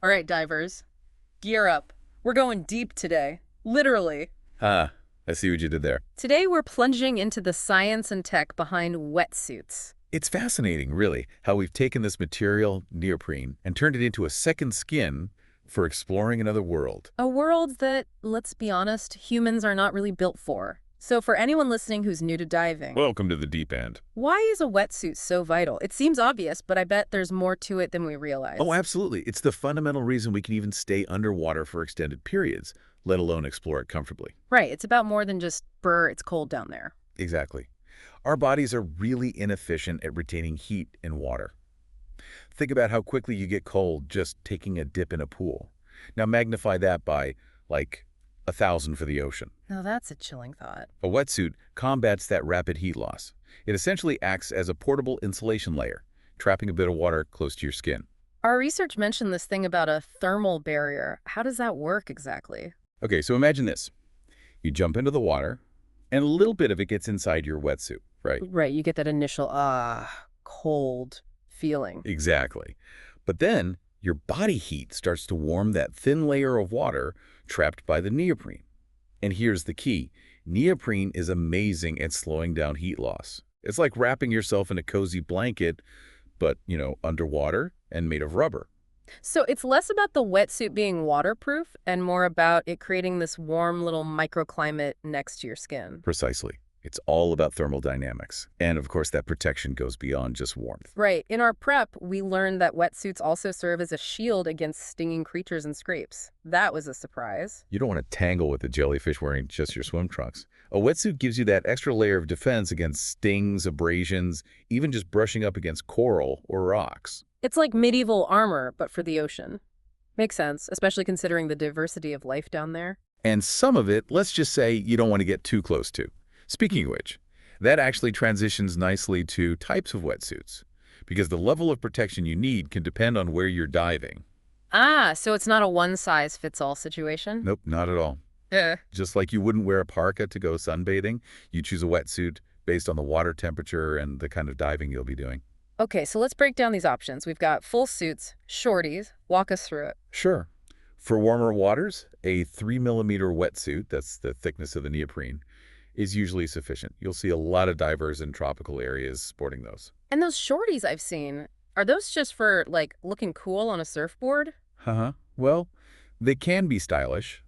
All right, divers, gear up. We're going deep today. Literally. Ah, I see what you did there. Today we're plunging into the science and tech behind wetsuits. It's fascinating, really, how we've taken this material, neoprene, and turned it into a second skin for exploring another world. A world that, let's be honest, humans are not really built for. So for anyone listening who's new to diving, Welcome to the deep end. why is a wetsuit so vital? It seems obvious, but I bet there's more to it than we realize. Oh, absolutely. It's the fundamental reason we can even stay underwater for extended periods, let alone explore it comfortably. Right, it's about more than just, brr, it's cold down there. Exactly. Our bodies are really inefficient at retaining heat in water. Think about how quickly you get cold just taking a dip in a pool. Now magnify that by, like, 1,000 for the ocean. Now that's a chilling thought. A wetsuit combats that rapid heat loss. It essentially acts as a portable insulation layer, trapping a bit of water close to your skin. Our research mentioned this thing about a thermal barrier. How does that work exactly? Okay, so imagine this. You jump into the water, and a little bit of it gets inside your wetsuit, right? Right, you get that initial, cold feeling. Exactly. But then your body heat starts to warm that thin layer of water trapped by the neoprene. And here's the key. Neoprene is amazing at slowing down heat loss. It's like wrapping yourself in a cozy blanket, but, underwater and made of rubber. So it's less about the wetsuit being waterproof and more about it creating this warm little microclimate next to your skin. Precisely. It's all about thermodynamics. And of course, that protection goes beyond just warmth. Right. In our prep, we learned that wetsuits also serve as a shield against stinging creatures and scrapes. That was a surprise. You don't want to tangle with a jellyfish wearing just your swim trunks. A wetsuit gives you that extra layer of defense against stings, abrasions, even just brushing up against coral or rocks. It's like medieval armor, but for the ocean. Makes sense, especially considering the diversity of life down there. And some of it, let's just say, you don't want to get too close to. Speaking of which, that actually transitions nicely to types of wetsuits, because the level of protection you need can depend on where you're diving. Ah, so it's not a one-size-fits-all situation? Nope, not at all. Yeah. Just like you wouldn't wear a parka to go sunbathing, you choose a wetsuit based on the water temperature and the kind of diving you'll be doing. Okay, so let's break down these options. We've got full suits, shorties. Walk us through it. Sure. For warmer waters, a 3 millimeter wetsuit, that's the thickness of the neoprene, is usually sufficient. You'll see a lot of divers in tropical areas sporting those. And those shorties I've seen, are those just for, like, looking cool on a surfboard? Uh-huh. Well, they can be stylish,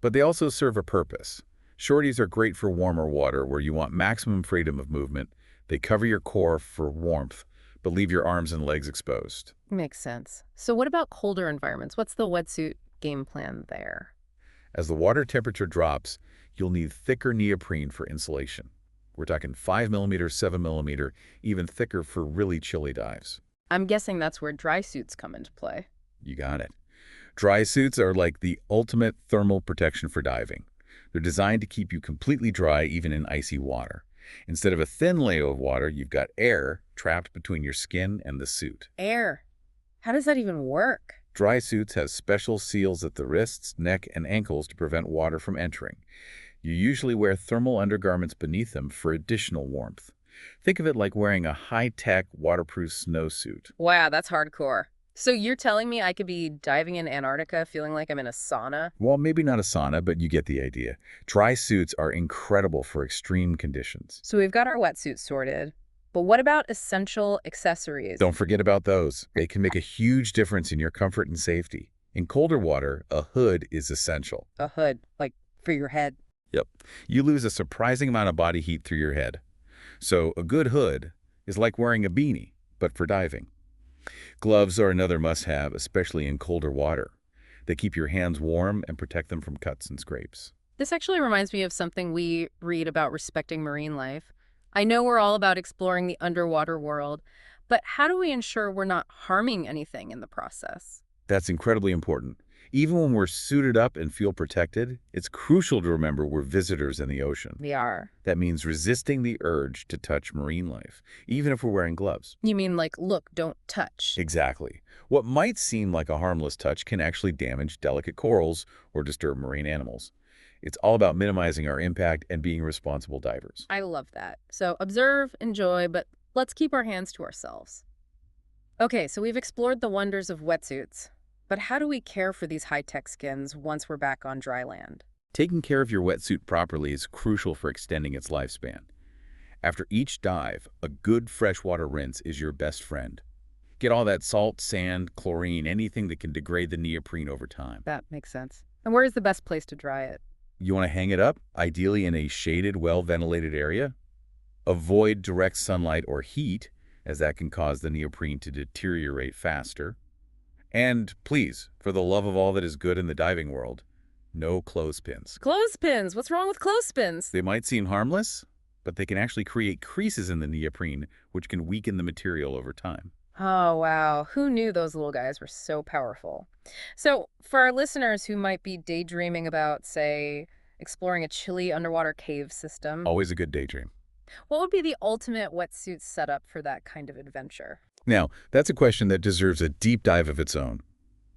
but they also serve a purpose. Shorties are great for warmer water where you want maximum freedom of movement. They cover your core for warmth, but leave your arms and legs exposed. Makes sense. So what about colder environments? What's the wetsuit game plan there? As the water temperature drops, you'll need thicker neoprene for insulation. We're talking 5 millimeter, 7 millimeter, even thicker for really chilly dives. I'm guessing that's where dry suits come into play. You got it. Dry suits are like the ultimate thermal protection for diving. They're designed to keep you completely dry even in icy water. Instead of a thin layer of water, you've got air trapped between your skin and the suit. Air. How does that even work? Dry suits have special seals at the wrists, neck, and ankles to prevent water from entering. You usually wear thermal undergarments beneath them for additional warmth. Think of it like wearing a high-tech, waterproof snowsuit. Wow, that's hardcore. So you're telling me I could be diving in Antarctica feeling like I'm in a sauna? Well, maybe not a sauna, but you get the idea. Dry suits are incredible for extreme conditions. So we've got our wetsuits sorted. But what about essential accessories? Don't forget about those. They can make a huge difference in your comfort and safety. In colder water, a hood is essential. A hood, like for your head. Yep. You lose a surprising amount of body heat through your head. So a good hood is like wearing a beanie, but for diving. Gloves are another must-have, especially in colder water. They keep your hands warm and protect them from cuts and scrapes. This actually reminds me of something we read about respecting marine life. I know we're all about exploring the underwater world, but how do we ensure we're not harming anything in the process? That's incredibly important. Even when we're suited up and feel protected, it's crucial to remember we're visitors in the ocean. We are. That means resisting the urge to touch marine life, even if we're wearing gloves. You mean like, look, don't touch. Exactly. What might seem like a harmless touch can actually damage delicate corals or disturb marine animals. It's all about minimizing our impact and being responsible divers. I love that. So observe, enjoy, but let's keep our hands to ourselves. Okay, so we've explored the wonders of wetsuits. But how do we care for these high-tech skins once we're back on dry land? Taking care of your wetsuit properly is crucial for extending its lifespan. After each dive, a good freshwater rinse is your best friend. Get all that salt, sand, chlorine, anything that can degrade the neoprene over time. That makes sense. And where is the best place to dry it? You want to hang it up, ideally in a shaded, well-ventilated area. Avoid direct sunlight or heat, as that can cause the neoprene to deteriorate faster. And please, for the love of all that is good in the diving world, no clothespins. Clothespins! What's wrong with clothespins? They might seem harmless, but they can actually create creases in the neoprene, which can weaken the material over time. Oh, wow. Who knew those little guys were so powerful? So, for our listeners who might be daydreaming about, say, exploring a chilly underwater cave system, Always a good daydream. what would be the ultimate wetsuit setup for that kind of adventure? Now, that's a question that deserves a deep dive of its own.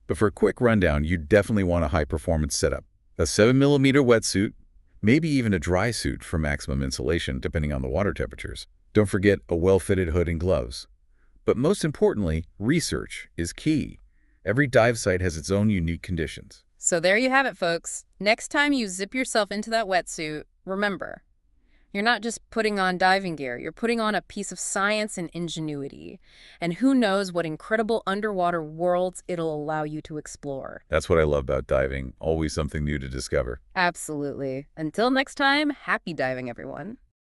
But for a quick rundown, you definitely want a high-performance setup. A 7mm wetsuit, maybe even a dry suit for maximum insulation, depending on the water temperatures. Don't forget a well-fitted hood and gloves. But most importantly, research is key. Every dive site has its own unique conditions. So there you have it, folks. Next time you zip yourself into that wetsuit, remember, you're not just putting on diving gear, you're putting on a piece of science and ingenuity. And who knows what incredible underwater worlds it'll allow you to explore. That's what I love about diving, always something new to discover. Absolutely. Until next time, happy diving, everyone.